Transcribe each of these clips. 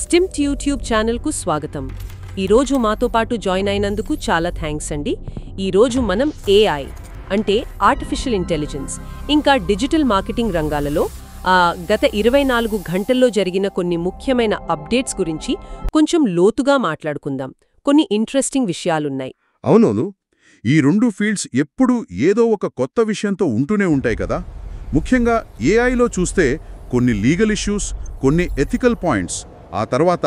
స్టిమ్ట్ YouTube ఛానల్కు స్వాగతం. ఈరోజు మాతో పాటు జాయిన్ అయినందుకు చాలా థ్యాంక్స్ అండి. ఈరోజు మనం ఏఐ అంటే ఆర్టిఫిషియల్ ఇంటెలిజెన్స్ ఇంకా డిజిటల్ మార్కెటింగ్ రంగాలలో గత 24 గంటల్లో జరిగిన కొన్ని ముఖ్యమైన అప్డేట్స్ గురించి కొంచెం లోతుగా మాట్లాడుకుందాం. కొన్ని ఇంట్రెస్టింగ్ విషయాలున్నాయి. అవునవును, ఈ రెండు ఫీల్డ్స్ ఎప్పుడూ ఏదో ఒక కొత్త విషయంతో ఉంటూనే ఉంటాయి కదా. ముఖ్యంగా ఏఐలో చూస్తే కొన్ని లీగల్ ఇష్యూస్, కొన్ని ఎథికల్ పాయింట్స్, ఆ తర్వాత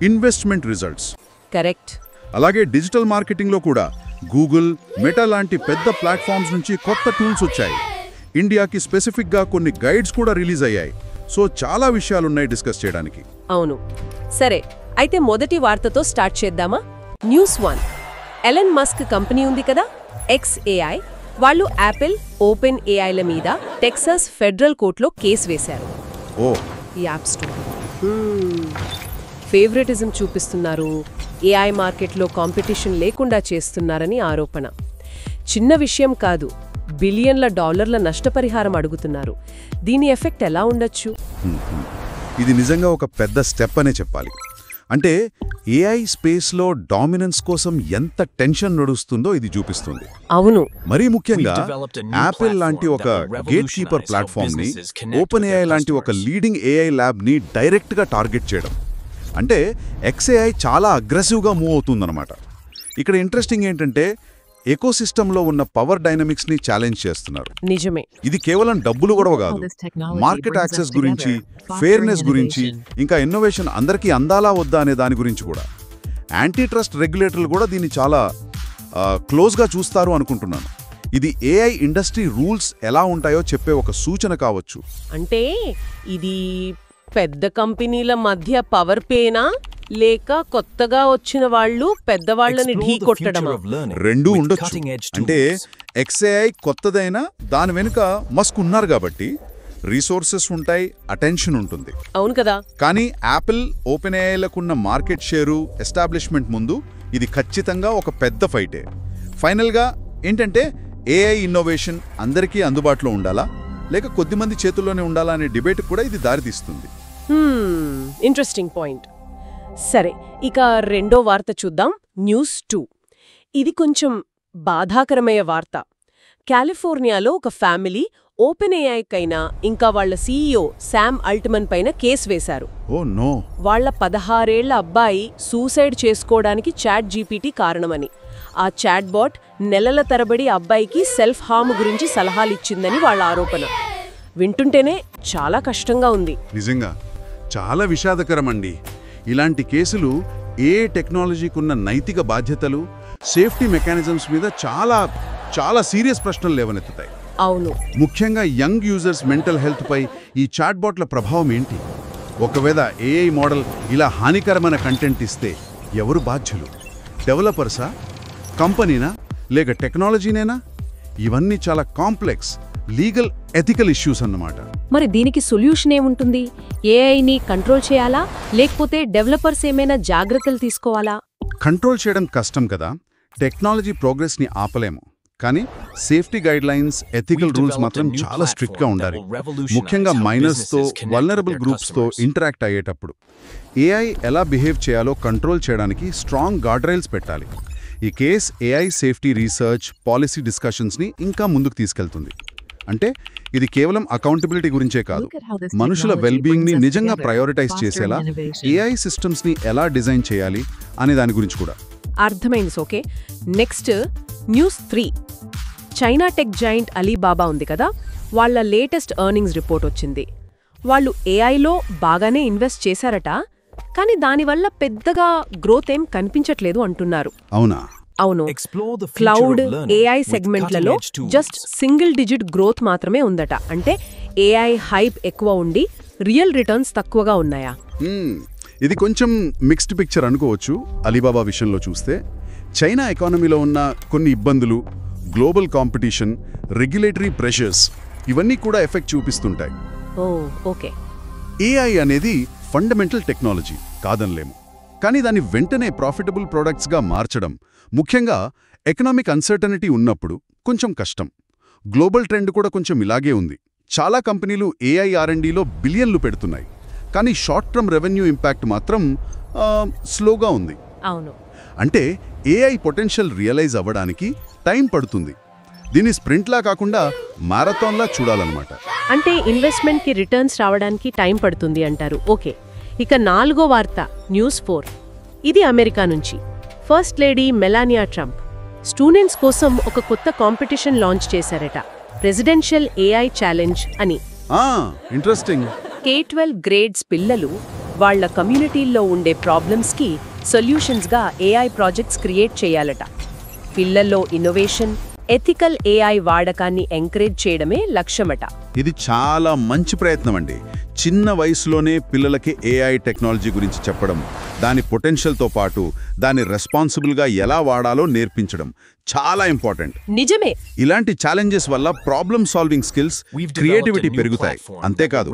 ఇన్వెస్ట్మెంట్ రిజల్ట్స్. కరెక్ట్. అలాగే డిజిటల్ మార్కెటింగ్లో కూడా గూగుల్, మెటా లాంటి పెద్ద ప్లాట్ఫామ్స్ నుంచి కొత్త టూల్స్ వచ్చాయి. ఇండియాకి స్పెసిఫిక్గా కొన్ని గైడ్స్ కూడా రిలీజ్ అయ్యాయి. సో చాలా విషయాలున్నాయి డిస్కస్ చేయడానికి. అవును. సరే, అయితే మొదటి వార్తతో స్టార్ట్ చేద్దామా? న్యూస్ 1. ఎలన్ మస్క్ కంపెనీ ఉంది కదా, XAI, వాళ్ళు యాపిల్, ఓపెన్ ఏఐల మీద టెక్సాస్ ఫెడరల్ కోర్టులో కేసు వేశారు. ఓ, ఈ యాప్ స్టోర్ ఫేవరెటిజం చూపిస్తున్నారు, ఏఐ మార్కెట్లో కాంపిటీషన్ లేకుండా చేస్తున్నారని ఆరోపణ. చిన్న విషయం కాదు, బిలియన్ల డాలర్ల నష్టపరిహారం అడుగుతున్నారు. దీని ఎఫెక్ట్ ఎలా ఉండొచ్చు? ఇది నిజంగా ఒక పెద్ద స్టెప్ అనే చెప్పాలి. అంటే ఏఐ స్పేస్లో డామినెన్స్ కోసం ఎంత టెన్షన్ నడుస్తుందో ఇది చూపిస్తుంది. అవును. మరీ ముఖ్యంగా యాపిల్ లాంటి ఒక గేట్ కీపర్ ప్లాట్ఫామ్ని, ఓపెన్ ఏఐ లాంటి ఒక లీడింగ్ ఏఐ ల్యాబ్ని డైరెక్ట్గా టార్గెట్ చేయడం అంటే XAI చాలా అగ్రెసివ్గా మూవ్ అవుతుందన్నమాట. ఇక్కడ ఇంట్రెస్టింగ్ ఏంటంటే ఎకోసిస్టంలో ఉన్న పవర్ డైనమిక్స్ని ఛాలెంజ్ చేస్తున్నారు. నిజమే. ఇది కేవలం డబ్బులు గొడవ కాదు, మార్కెట్ యాక్సెస్ గురించి, ఫెయిర్నెస్ గురించి, ఇంకా ఇన్నోవేషన్ అందరికీ అందాలా వద్దా అనే దాని గురించి కూడా. యాంటీ ట్రస్ట్ రెగ్యులేటర్లు కూడా దీన్ని చాలా క్లోజ్గా చూస్తారు అనుకుంటున్నాను. ఇది ఏఐ ఇండస్ట్రీ రూల్స్ ఎలా ఉంటాయో చెప్పే ఒక సూచన కావచ్చు. అంటే ఇది పెద్ద కంపెనీల మధ్య పవర్ పేనా, లేక కొత్తగా వచ్చిన వాళ్ళు పెద్దవాళ్ళని ఢీ కొట్టడమా? రెండూ ఉండొచ్చు. అంటే XAI కొత్తదైనా దాని వెనుక మస్క్ ఉన్నారు కాబట్టి రీసోర్సెస్ ఉంటాయి, అటెన్షన్ ఉంటుంది. అవును కదా. కానీ యాపిల్, ఓపెన్ ఏఐలకున్న మార్కెట్ షేరు, ఎస్టాబ్లిష్మెంట్ ముందు ఇది ఖచ్చితంగా ఒక పెద్ద ఫైటే. ఫైనల్గా ఏంటంటే ఏఐ ఇన్నోవేషన్ అందరికీ అందుబాటులో ఉండాలా, లేక కొద్దిమంది చేతుల్లోనే ఉండాలా అనే డిబేట్ కూడా ఇది దారితీస్తుంది. Interesting point. సరే, ఇక రెండో వార్త చూద్దాం. న్యూస్ 2. ఇది కొంచెం బాధాకరమైన వార్త. కాలిఫోర్నియాలో ఒక ఫ్యామిలీ ఓపెన్ ఏఐకైనా ఇంకా వాళ్ల CEO శామ్ అల్ట్మన్ పైన కేసు వేశారు. Oh no. వాళ్ల 16 ఏళ్ల అబ్బాయి సూసైడ్ చేసుకోవడానికి ChatGPT కారణమని. ఆ చాట్ బాట్ నెలల తరబడి అబ్బాయికి సెల్ఫ్ హార్మ్ గురించి సలహాలిచ్చిందని వాళ్ళ ఆరోపణ. వింటుంటేనే చాలా కష్టంగా ఉంది. నిజంగా చాలా విషాదకరమండి. ఇలాంటి కేసులు ఏ టెక్నాలజీకున్న నైతిక బాధ్యతలు, సేఫ్టీ మెకానిజమ్స్ మీద చాలా చాలా సీరియస్ ప్రశ్నలు లేవనెత్తుతాయి. అవును. ముఖ్యంగా యంగ్ యూజర్స్ మెంటల్ హెల్త్ పై ఈ చాట్బాట్ల ప్రభావం ఏంటి? ఒకవేళ ఏఐ మోడల్ ఇలా హానికరమైన కంటెంట్ ఇస్తే ఎవరు బాధ్యులు? డెవలపర్సా, కంపెనీనా, లేక టెక్నాలజీనేనా? ఇవన్నీ చాలా కాంప్లెక్స్ లీగల్, ఎథికల్ ఇష్యూస్ అన్నమాట. మరి దీనికి సొల్యూషన్ ఏముంటుంది? ఏఐని కంట్రోల్ చేయాలా, లేకపోతే డెవలపర్స్ ఏమైనా జాగ్రత్తలు తీసుకోవాలా? కంట్రోల్ చేయడం కష్టం కదా. టెక్నాలజీ ప్రోగ్రెస్ని ఆపలేము, కానీ safety guidelines, ethical rules మాత్రం చాలా స్ట్రిక్ట్గా ఉండాలి. ముఖ్యంగా మైనర్స్తో, వల్నరబుల్ గ్రూప్స్తో ఇంటరాక్ట్ అయ్యేటప్పుడు ఏఐ ఎలా బిహేవ్ చేయాలో కంట్రోల్ చేయడానికి స్ట్రాంగ్ గార్డ్ రైల్స్ పెట్టాలి. ఈ case AI safety research, policy డిస్కషన్స్ని ఇంకా ముందుకు తీసుకెళ్తుంది. అంటే ఇది కేవలం అకౌంటబిలిటీ గురించే కాదు, మనుషుల వెల్బీయింగ్ని నిజంగా ప్రయారిటైజ్ చేసేలా ఏఐ సిస్టమ్స్ని ఎలా డిజైన్ చేయాలి అనే దాని గురించి కూడా. అర్థమైంది. Okay, next news 3. China tech joint Alibaba ఉంది కదా, వాళ్ళ లేటెస్ట్ ఎర్నింగ్స్ రిపోర్ట్ వచ్చింది. వాళ్ళు ఏఐలో బాగానే ఇన్వెస్ట్ చేశారట, కానీ దానివల్ల పెద్దగా గ్రోత్ ఏం కనిపించట్లేదు అంటున్నారు. అవునా? అవును. క్లౌడ్, ఏఐ సెగ్మెంట్లలో జస్ట్ సింగిల్ డిజిట్ గ్రోత్ మాత్రమే ఉందట. అంటే ఏఐ హైప్ ఎక్కువ ఉండి రియల్ రిటర్న్స్ తక్కువగా ఉన్నాయా? ఇది కొంచెం మిక్స్డ్ పిక్చర్ అనుకోవచ్చు. అలీబాబా విషయంలో చూస్తే చైనా ఎకానమీలో ఉన్న కొన్ని ఇబ్బందులు, గ్లోబల్ కాంపిటీషన్, రెగ్యులేటరీ ప్రెషర్స్, ఇవన్నీ కూడా ఎఫెక్ట్ చూపిస్తుంటాయి. ఓకే. ఏఐ అనేది ఫండమెంటల్ టెక్నాలజీ కాదనలేము, కానీ దాన్ని వెంటనే ప్రాఫిటబుల్ ప్రోడక్ట్స్గా మార్చడం, ముఖ్యంగా ఎకనామిక్ అన్సర్టనిటీ ఉన్నప్పుడు కొంచెం కష్టం. గ్లోబల్ ట్రెండ్ కూడా కొంచెం ఇలాగే ఉంది. చాలా కంపెనీలు ఏఐ R&Dలో బిలియన్లు పెడుతున్నాయి, కానీ షార్ట్ టర్మ్ రెవెన్యూ ఇంపాక్ట్ మాత్రం స్లోగా ఉంది. అవును. అంటే ఏఐ పొటెన్షియల్ రియలైజ్ అవ్వడానికి టైం పడుతుంది. దీన్ని స్ప్రింట్లా కాకుండా మారథాన్లా చూడాలన్నమాట. అంటే ఇన్వెస్ట్మెంట్కి రిటర్న్స్ రావడానికి టైం పడుతుంది అంటారు. ఓకే. ఇక 4వ వార్త న్యూస్ 4. ఇది అమెరికా నుంచి. First lady Melania Trump students కోసం ఒక కొత్త కాంపిటీషన్ లాంచ్ చేశారట. ప్రెసిడెన్షియల్ ఏఐ ఛాలెంజ్ అని. ఇంట్రెస్టింగ్. K-12 గ్రేడ్స్ పిల్లలు వాళ్ల కమ్యూనిటీల్లో ఉండే ప్రాబ్లమ్స్కి సొల్యూషన్స్గా ఏఐ ప్రాజెక్ట్స్ క్రియేట్ చేయాలట. పిల్లల్లో ఇన్నోవేషన్, ఎథికల్ ఏఐ వాడకాన్ని ఎంకరేజ్ చేయడమే లక్ష్యమట. ఇది చాలా మంచి ప్రయత్నం అండి. చిన్న వయసులోనే పిల్లలకి ఏఐ టెక్నాలజీ గురించి చెప్పడం, దాని పొటెన్షియల్తో పాటు దాన్ని రెస్పాన్సిబుల్గా ఎలా వాడాలో నేర్పించడం చాలా ఇంపార్టెంట్. నిజమే. ఇలాంటి ఛాలెంజెస్ వల్ల ప్రాబ్లమ్ సాల్వింగ్ స్కిల్స్, క్రియేటివిటీ పెరుగుతాయి. అంతేకాదు,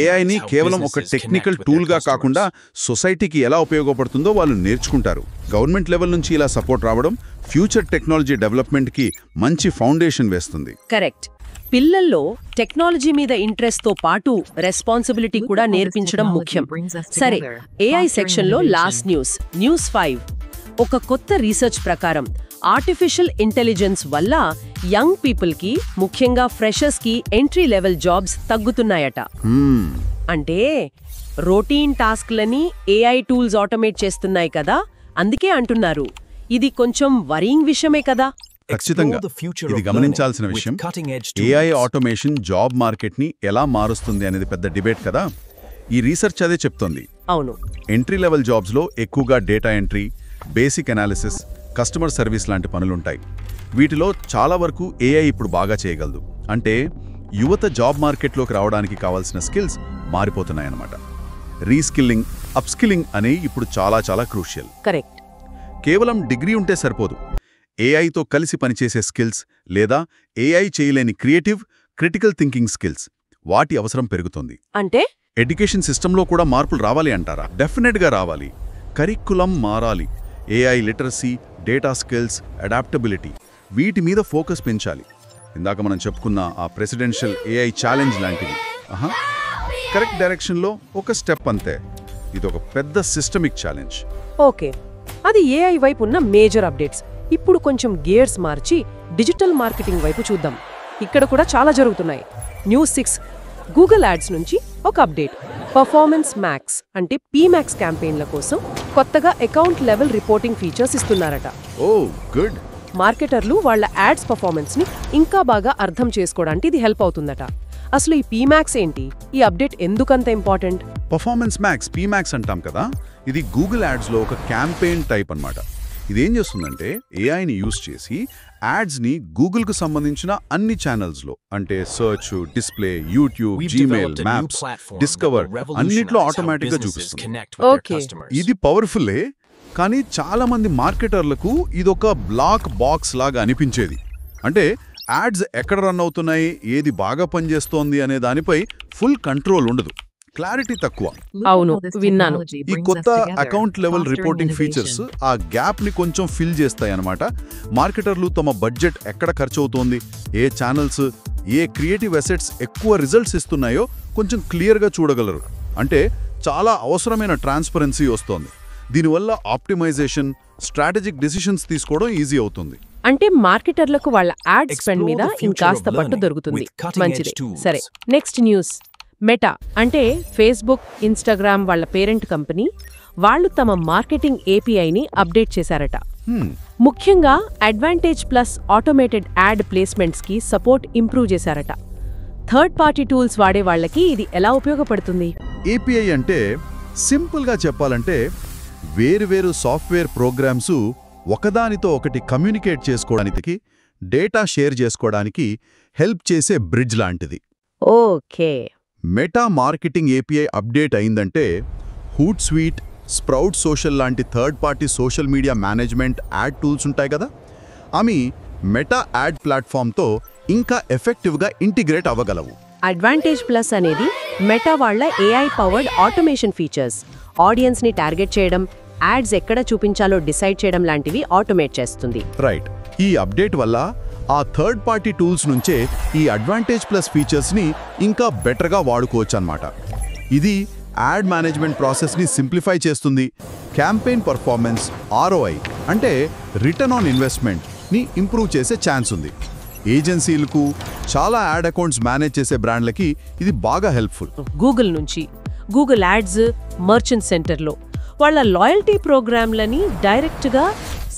ఏఐని కేవలం ఒక టెక్నికల్ టూల్గా కాకుండా సొసైటీకి ఎలా ఉపయోగపడుతుందో వాళ్ళు నేర్చుకుంటారు. గవర్నమెంట్ లెవెల్ నుంచి ఇలా సపోర్ట్ రావడం ఫ్యూచర్ టెక్నాలజీ డెవలప్మెంట్కి మంచి ఫౌండేషన్ వేస్తుంది. కరెక్ట్. పిల్లల్లో టెక్నాలజీ మీద ఇంట్రెస్ట్తో పాటు రెస్పాన్సిబిలిటీ కూడా నేర్పించడం ముఖ్యం. సరే, ఏఐ సెక్షన్లో లాస్ట్ న్యూస్ 5. ఒక కొత్త రీసెర్చ్ ప్రకారం ఆర్టిఫిషియల్ ఇంటెలిజెన్స్ వల్ల యంగ్ పీపుల్కి, ముఖ్యంగా ఫ్రెషర్స్కి ఎంట్రీ లెవెల్ జాబ్స్ తగ్గుతున్నాయట. అంటే రొటీన్ టాస్క్లని ఏఐ టూల్స్ ఆటోమేట్ చేస్తున్నాయి కదా, అందుకే అంటున్నారు. ఇది కొంచెం వరీయింగ్ విషయమే కదా. ఖచ్చితంగా ఇది గమనించాల్సిన విషయం. ఏఐ ఆటోమేషన్ జాబ్ మార్కెట్ని ఎలా మారుస్తుంది అనేది పెద్ద డిబేట్ కదా. ఈ రీసెర్చ్ అదే చెప్తోంది. అవును. ఎంట్రీ లెవెల్ జాబ్స్లో ఎక్కువగా data entry, basic analysis, customer service లాంటి పనులుంటాయి. వీటిలో చాలా వరకు ఏఐ ఇప్పుడు బాగా చేయగలదు. అంటే యువత జాబ్ మార్కెట్లోకి రావడానికి కావాల్సిన స్కిల్స్ మారిపోతున్నాయన్నమాట. రీస్కిల్లింగ్, అప్స్కిల్లింగ్ అనేవి ఇప్పుడు చాలా క్రూషియల్. కరెక్ట్. కేవలం డిగ్రీ ఉంటే సరిపోదు. ఏఐతో కలిసి పనిచేసే స్కిల్స్, లేదా ఏఐ చేయలేని క్రిటికల్ థింకింగ్ స్కిల్స్, వాటి అవసరం పెరుగుతుంది. అంటే ఎడ్యుకేషన్ సిస్టంలో కూడా మార్పులు రావాలి అంటారా? డెఫినెట్గా రావాలి. కరిక్యులం మారాలి. AI literacy, data skills, adaptability, వీటి మీద ఫోకస్ పెంచాలి. ఇందాక మనం చెప్పుకున్న ఆ ప్రెసిడెన్షియల్ ఏఐ ఛాలెంజ్ లాంటివి కరెక్ట్ డైరెక్షన్లో ఒక స్టెప్ అంతే. ఇదొక పెద్ద సిస్టమిక్ ఛాలెంజ్. ఓకే, అది ఏఐ వైపు ఉన్న మేజర్ అప్డేట్స్. ఇప్పుడు కొంచెం గేర్స్ మార్చి డిజిటల్ మార్కెటింగ్ వైపు చూద్దాం. ఇక్కడ కూడా చాలా జరుగుతున్నాయి. న్యూస్ 6. గూగుల్ యాడ్స్ నుంచి ఒక అప్డేట్. పర్ఫార్మెన్స్ మ్యాక్స్ అంటే పీమాక్స్ క్యాంపెయిన్ల కోసం కొత్తగా అకౌంట్ లెవెల్ రిపోర్టింగ్ ఫీచర్స్ ఇస్తున్నారట. ఓ గుడ్. మార్కెటర్లు వాళ్ళ యాడ్స్ పర్ఫార్మెన్స్ని ఇంకా బాగా అర్థం చేసుకోవడానికి ఇది హెల్ప్ అవుతుందట. అసలు ఈ పీమాక్స్ ఏంటి? ఈ అప్డేట్ ఎందుకంత ఇంపార్టెంట్? పర్ఫార్మెన్స్ మ్యాక్స్, పీమాక్స్ అంటాం కదా, ఇది గూగుల్ యాడ్స్లో ఒక క్యాంపెయిన్ టైప్ అన్నమాట. ఇదేం చేస్తుందంటే ఏఐని యూజ్ చేసి యాడ్స్ని గూగుల్కు సంబంధించిన అన్ని ఛానల్స్లో, అంటే search, display, YouTube, Gmail, maps, discover అన్నిట్లో ఆటోమేటిక్గా చూపిస్తుంది. ఇది పవర్ఫుల్లే, కానీ చాలా మంది మార్కెటర్లకు ఇదొక బ్లాక్ బాక్స్ లాగా అనిపించేది. అంటే యాడ్స్ ఎక్కడ రన్ అవుతున్నాయి, ఏది బాగా పనిచేస్తోంది అనే దానిపై ఫుల్ కంట్రోల్ ఉండదు, క్లారిటీ తక్కువ. అవును, విన్నాను. ఈ కొత్త అకౌంట్ లెవెల్ రిపోర్టింగ్ ఫీచర్స్ ఆ గ్యాప్ ని కొంచెం ఫిల్ చేస్తాయి అన్నమాట. మార్కెటర్లు తమ బడ్జెట్ ఎక్కడ ఖర్చు అవుతోంది, ఏ ఛానల్స్, ఏ క్రియేటివ్ అసెట్స్ ఎక్కువ రిజల్ట్స్ ఇస్తున్నాయో కొంచెం క్లియర్గా చూడగలరు. అంటే చాలా అవసరమైన ట్రాన్స్పరెన్సీ వస్తోంది. దీనివల్ల ఆప్టిమైజేషన్, స్ట్రాటజిక్ డిసిషన్స్ తీసుకోవడం ఈజీ అవుతుంది. అంటే మార్కెటర్లకు వాళ్ళ యాడ్ స్పెండ్ మీద ఇంకాస్త పట్టు దొరుకుతుంది. మంచిది. సరే, నెక్స్ట్ న్యూస్. మెటా అంటే ఫేస్బుక్, ఇన్స్టాగ్రామ్ వాళ్ళ పేరెంట్ కంపెనీ, వాళ్ళు తమ మార్కెటింగ్ ఏపీఐని అప్డేట్ చేశారట. ముఖ్యంగా అడ్వాంటేజ్ ప్లస్ ఆటోమేటెడ్ యాడ్ ప్లేస్మెంట్స్కి సపోర్ట్ ఇంప్రూవ్ చేశారట. థర్డ్ పార్టీ టూల్స్ వాడే వాళ్ళకి ఇది ఎలా ఉపయోగపడుతుంది? ఏపీఐ అంటే సింపుల్గా చెప్పాలంటే వేరువేరు సాఫ్ట్వేర్ ప్రోగ్రామ్స్ ఒకదానితో ఒకటి కమ్యూనికేట్ చేసుకోవడానికి, డేటా షేర్ చేసుకోవడానికి హెల్ప్ చేసే బ్రిడ్జ్ లాంటిది. Okay. Meta marketing API update అయిందంటే హూట్ స్వీట్, స్ప్రౌట్ సోషల్ లాంటి third party social media management add tools ఉంటాయి కదా, అవి మెటా యాడ్ ప్లాట్ఫామ్తో ఇంకా ఎఫెక్టివ్గా ఇంటిగ్రేట్ అవ్వగలవు. అడ్వాంటేజ్ ప్లస్ అనేది మెటా వాళ్ళ ఏఐ పవర్డ్ ఆటోమేషన్ ఫీచర్స్. ఆడియన్స్ని టార్గెట్ చేయడం, యాడ్స్ ఎక్కడ చూపించాలో డిసైడ్ చేయడం లాంటివి ఆటోమేట్ చేస్తుంది. రైట్. ఈ అప్డేట్ వల్ల ఆ థర్డ్ పార్టీ టూల్స్ నుంచే ఈ అడ్వాంటేజ్ ప్లస్ ఫీచర్స్ని ఇంకా బెటర్గా వాడుకోవచ్చు అన్నమాట. ఇది యాడ్ మేనేజ్మెంట్ ప్రాసెస్ని సింప్లిఫై చేస్తుంది, క్యాంపెయిన్ పర్ఫార్మెన్స్ ROI అంటే రిటర్న్ ఆన్ ఇన్వెస్ట్మెంట్ని ఇంప్రూవ్ చేసే ఛాన్స్ ఉంది. ఏజెన్సీలకు, చాలా యాడ్ అకౌంట్స్ మేనేజ్ చేసే బ్రాండ్లకి ఇది బాగా హెల్ప్ఫుల్. గూగుల్ నుంచి గూగుల్ యాడ్స్ మర్చెంట్ సెంటర్లో వాళ్ళ లాయల్టీ ప్రోగ్రాంలని డైరెక్ట్గా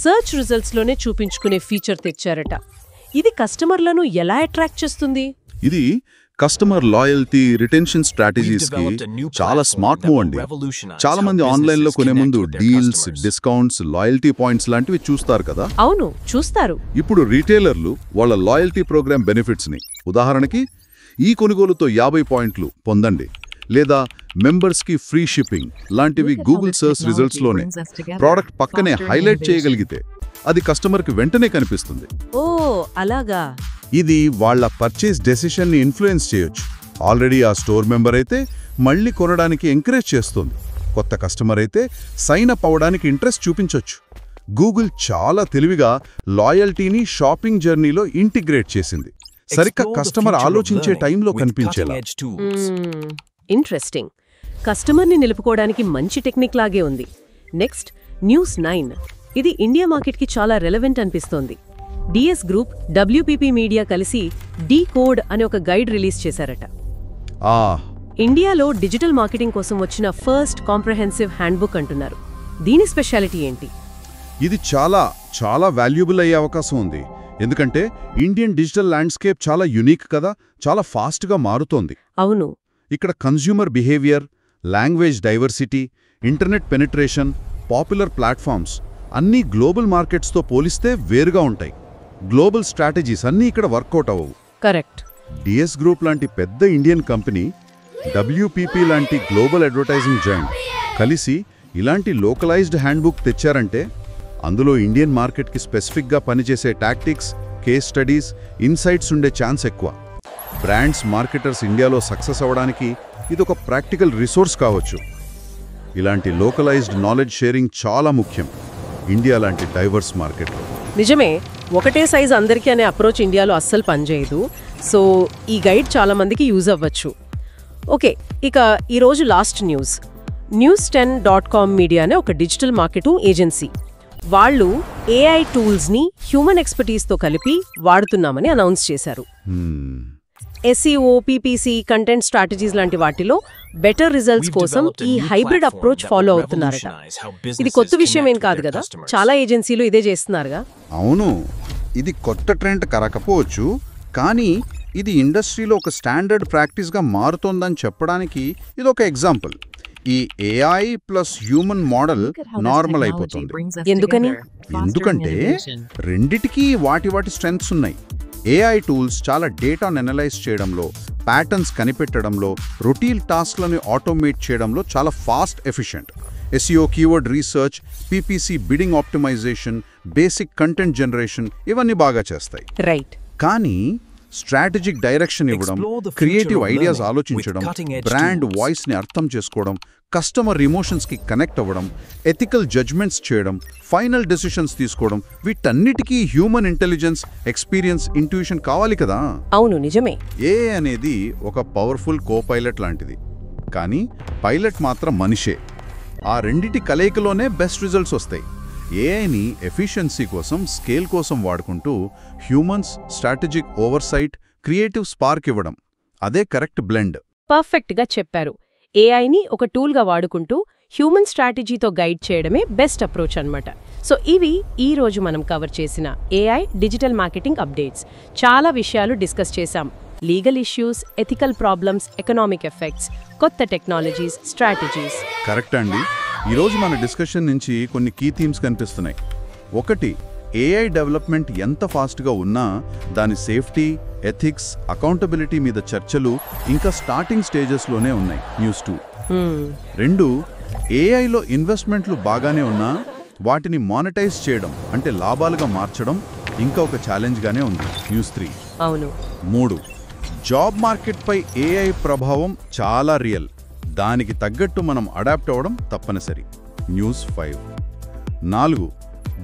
సెర్చ్ రిజల్ట్స్లోనే చూపించుకునే ఫీచర్ తెచ్చారట. ఇది కస్టమర్లను ఎలా అట్రాక్ట్ చేస్తుంది? ఇది కస్టమర్ లాయల్టీ రిటెన్షన్ స్ట్రాటజీస్కి చాలా స్మార్ట్ మూవ్ అండి. చాలా మంది ఆన్లైన్లో కొనే ముందు డీల్స్, డిస్కౌంట్స్, లాయల్టీ పాయింట్స్ లాంటివి చూస్తారు కదా. అవును, చూస్తారు. ఇప్పుడు రీటైలర్లు వాళ్ళ లాయల్టీ ప్రోగ్రామ్ బెనిఫిట్స్ని, ఉదాహరణకి ఈ కొనుగోలుతో 50 పాయింట్లు పొందండి లేదా మెంబర్స్కి ఫ్రీ షిప్పింగ్ లాంటివి గూగుల్ సెర్చ్ రిజల్ట్స్లోనే ప్రోడక్ట్ పక్కనే హైలైట్ చేయగలిగితే అది కస్టమర్కి వెంటనే కనిపిస్తుంది. ఓ అలాగా. ఇది వాళ్ళ పర్చేస్ డెసిషన్ని ఇన్ఫ్లుయెన్స్ చేయొచ్చు. ఆల్రెడీ ఆ స్టోర్ మెంబర్ అయితే మళ్ళీ కొనడానికి ఎంకరేజ్ చేస్తుంది, కొత్త కస్టమర్ అయితే సైన్ అప్ అవ్వడానికి ఇంట్రెస్ట్ చూపించొచ్చు. గూగుల్ చాలా తెలివిగా లాయల్టీని షాపింగ్ జర్నీలో ఇంటిగ్రేట్ చేసింది, సరిగ్గా కస్టమర్ ఆలోచించే టైంలో కనిపించేలా. ఇంట్రెస్టింగ్. కస్టమర్ని నిలుపుకోవడానికి మంచి టెక్నిక్ లాగే ఉంది. Next, News9. ఇది ఇండియా మార్కెట్కి చాలా రెలవెంట్ అనిపిస్తోంది. DS గ్రూప్, WPP మీడియా కలిసి డీకోడ్ అనే ఒక గైడ్ రిలీజ్ చేశారట. ఇండియాలో డిజిటల్ మార్కెటింగ్ కోసం వచ్చిన ఫస్ట్ కాంప్రహెన్సివ్ హ్యాండ్బుక్ అంటున్నారు. దీని స్పెషాలిటీ ఏంటి? ఇది చాలా వాల్యుబుల్ అయ్యే అవకాశం ఉంది. ఎందుకంటే ఇండియన్ డిజిటల్ ల్యాండ్స్కేప్ చాలా యునిక్ కదా, చాలా ఫాస్ట్గా మారుతోంది. అవును. ఇక్కడ consumer behaviour, language diversity, internet penetration, popular platforms అన్నీ గ్లోబల్ మార్కెట్స్తో పోలిస్తే వేరుగా ఉంటాయి. గ్లోబల్ స్ట్రాటజీస్ అన్నీ ఇక్కడ వర్కౌట్ అవ్వవు. కరెక్ట్. DS గ్రూప్ లాంటి పెద్ద ఇండియన్ కంపెనీ, WPP లాంటి గ్లోబల్ అడ్వర్టైజింగ్ జాయింట్ కలిసి ఇలాంటి లోకలైజ్డ్ హ్యాండ్బుక్ తెచ్చారంటే అందులో ఇండియన్ మార్కెట్కి స్పెసిఫిక్గా పనిచేసే టాక్టిక్స్, కేస్ స్టడీస్, ఇన్సైట్స్ ఉండే ఛాన్స్ ఎక్కువ. బ్రాండ్స్, మార్కెటర్స్ ఇండియాలో సక్సెస్ అవ్వడానికి ఇదొక ప్రాక్టికల్ రిసోర్స్ కావచ్చు. ఇలాంటి లోకలైజ్డ్ నాలెడ్జ్ షేరింగ్ చాలా ముఖ్యం ఇండియా లాంటి డైవర్స్ మార్కెట్లో. నిజమే, ఒకటే సైజ్ అందరికీ అనే అప్రోచ్ ఇండియాలో అస్సలు పనిచేయదు. సో ఈ గైడ్ చాలా మందికి యూజ్ అవ్వచ్చు. ఓకే, ఇక ఈరోజు లాస్ట్ న్యూస్. News10.com మీడియా అనే ఒక డిజిటల్ మార్కెటింగ్ ఏజెన్సీ వాళ్ళు AI టూల్స్ని హ్యూమన్ ఎక్స్పర్టీస్తో కలిపి వాడుతున్నామని అనౌన్స్ చేశారు. SEO, PPC, కంటెంట్ స్ట్రాటజీస్ లాంటి వాటిలో బెటర్ రిజల్ట్స్ కోసం ఈ హైబ్రిడ్ అప్రోచ్ ఫాలో అవుతున్నారట. ఇది కొత్త విషయం ఏం కాదు కదా, చాలా ఏజెన్సీలు ఇదే చేస్తున్నారుగా. అవును, ఇది కొత్త ట్రెండ్ కాకపోవచ్చు, కానీ ఇది ఇండస్ట్రీలో ఒక స్టాండర్డ్ ప్రాక్టీస్గా మారుతోందని చెప్పడానికి ఇదొక ఎగ్జాంపుల్. ఈ AI plus human model normal అయిపోతుంది. ఎందుకంటే రెండిటికీ వాటి స్ట్రెంగ్త్స్ ఉన్నాయి. AI టూల్స్ చాలా డేటాను అనలైజ్ చేయడంలో, ప్యాటర్న్స్ కనిపెట్టడంలో, రొటీన్ టాస్క్లను ఆటోమేట్ చేయడంలో చాలా fast, efficient. SEO, keyword research, PPC bidding optimisation, basic content generation ఇవన్నీ బాగా చేస్తాయి. రైట్. కానీ స్ట్రాటజిక్ డైరెక్షన్ ఇవ్వడం, క్రియేటివ్ ఐడియాస్ ఆలోచించడం, బ్రాండ్ వాయిస్ని అర్థం చేసుకోవడం, కస్టమర్ ఇమోషన్స్కి కనెక్ట్ అవ్వడం, ఎథికల్ జడ్జ్మెంట్స్ చేయడం, ఫైనల్ డెసిషన్స్ తీసుకోవడం, వీటన్నిటికీ హ్యూమన్ ఇంటెలిజెన్స్, ఎక్స్పీరియన్స్, ఇంట్యూషన్ కావాలి కదా. అవును, నిజమే. AI అనేది ఒక పవర్ఫుల్ కోపైలట్ లాంటిది, కానీ పైలట్ మాత్రం మనిషే. ఆ రెండిటి కలయికలోనే బెస్ట్ రిజల్ట్స్ వస్తాయి. AIని ఎఫిషియన్సీ కోసం, స్కేల్ కోసం వాడుకుంటూ humans strategic oversight, creative spark ఇవ్వడం, అదే కరెక్ట్ బ్లెండ్. పర్ఫెక్ట్గా చెప్పారు. AIని ఒక టూల్గా వాడుకుంటూ హ్యూమన్ స్ట్రాటజీతో గైడ్ చేయడమే బెస్ట్ అప్రోచ్ అన్నమాట. సో ఇవి ఈ రోజు మనం కవర్ చేసిన AI డిజిటల్ మార్కెటింగ్ అప్డేట్స్. చాలా విషయాలు డిస్కస్ చేశాం. Legal issues, ethical problems, economic effects, కొత్త టెక్నాలజీస్, స్ట్రాటజీస్. కరెక్ట్ అండి. ఈరోజు మన డిస్కషన్ నుంచి కొన్ని కీ థీమ్స్ కనిపిస్తున్నాయి. ఒకటి, AI డెవలప్మెంట్ ఎంత ఫాస్ట్గా ఉన్నా దాని సేఫ్టీ, ఎథిక్స్, అకౌంటబిలిటీ మీద చర్చలు ఇంకా స్టార్టింగ్ స్టేజెస్లోనే ఉన్నాయి. News2. 2, AIలో ఇన్వెస్ట్మెంట్లు బాగానే ఉన్నా వాటిని మానిటైజ్ చేయడం అంటే లాభాలుగా మార్చడం ఇంకా ఒక ఛాలెంజ్గానే ఉంది. News3. అవును. 3, జాబ్ మార్కెట్పై AI ప్రభావం చాలా రియల్, దానికి తగ్గట్టు మనం అడాప్ట్ అవ్వడం తప్పనిసరి. News5. 4,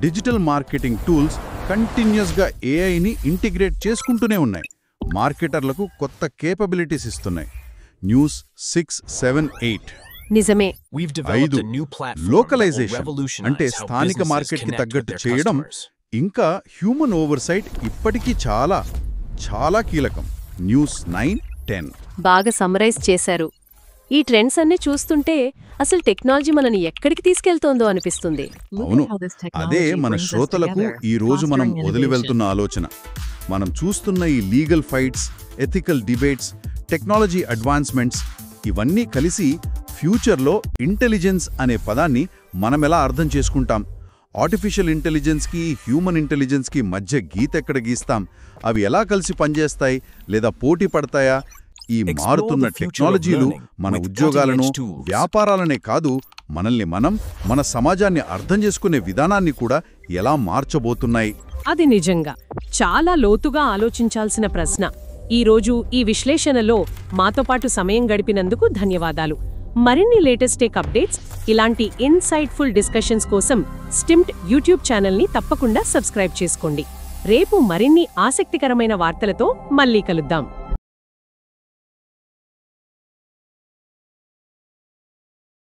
డిజిటల్ మార్కెటింగ్ టూల్స్ కంటిన్యూస్గా AIని ఇంటిగ్రేట్ చేసుకుంటూనే ఉన్నాయి, మార్కెటర్లకు కొత్త కేపబిలిటీస్ ఇస్తున్నాయి. News6, 7, 8. నిజమే. ఐదు, లోకలైజేషన్ అంటే స్థానిక మార్కెట్కి తగ్గట్టు చేయడం, ఇంకా హ్యూమన్ ఓవర్సైట్ ఇప్పటికీ చాలా చాలా కీలకం. న్యూస్ 9, 10. బాగా సమ్మరైజ్ చేశారు. ఈ ట్రెండ్స్ అన్నీ చూస్తుంటే అసలు టెక్నాలజీ మనని ఎక్కడికి తీసుకెళ్తోందో అనిపిస్తుంది. అవును, అదే మన శ్రోతలకు ఈ రోజు మనం వదిలి వెళ్తున్న ఆలోచన. మనం చూస్తున్న ఈ legal fights, ethical debates, technology advancements ఇవన్నీ కలిసి ఫ్యూచర్లో ఇంటెలిజెన్స్ అనే పదాన్ని మనమెలా అర్థం చేసుకుంటాం? ఆర్టిఫిషియల్ ఇంటెలిజెన్స్కి, హ్యూమన్ ఇంటెలిజెన్స్కి మధ్య గీత ఎక్కడ గీస్తాం? అవి ఎలా కలిసి పనిచేస్తాయి లేదా పోటీ పడతాయా? ఈ మారుతున్న టెక్నాలజీలు మన ఉద్యోగాలను, వ్యాపారాలనే కాదు, మనల్ని మన సమాజాన్ని అర్థం చేసుకునే విధానాన్ని కూడా ఎలా మార్చబోతున్నాయి? అది నిజంగా చాలా లోతుగా ఆలోచించాల్సిన ప్రశ్న. ఈరోజు ఈ విశ్లేషణలో మాతో పాటు సమయం గడిపినందుకు ధన్యవాదాలు. మరిన్ని లేటెస్ట్ టెక్ అప్డేట్స్, ఇలాంటి ఇన్సైట్ఫుల్ డిస్కషన్స్ కోసం స్టిమ్డ్ యూట్యూబ్ ఛానల్ని తప్పకుండా సబ్స్క్రైబ్ చేసుకోండి. రేపు మరిన్ని ఆసక్తికరమైన వార్తలతో మళ్ళీ కలుద్దాం.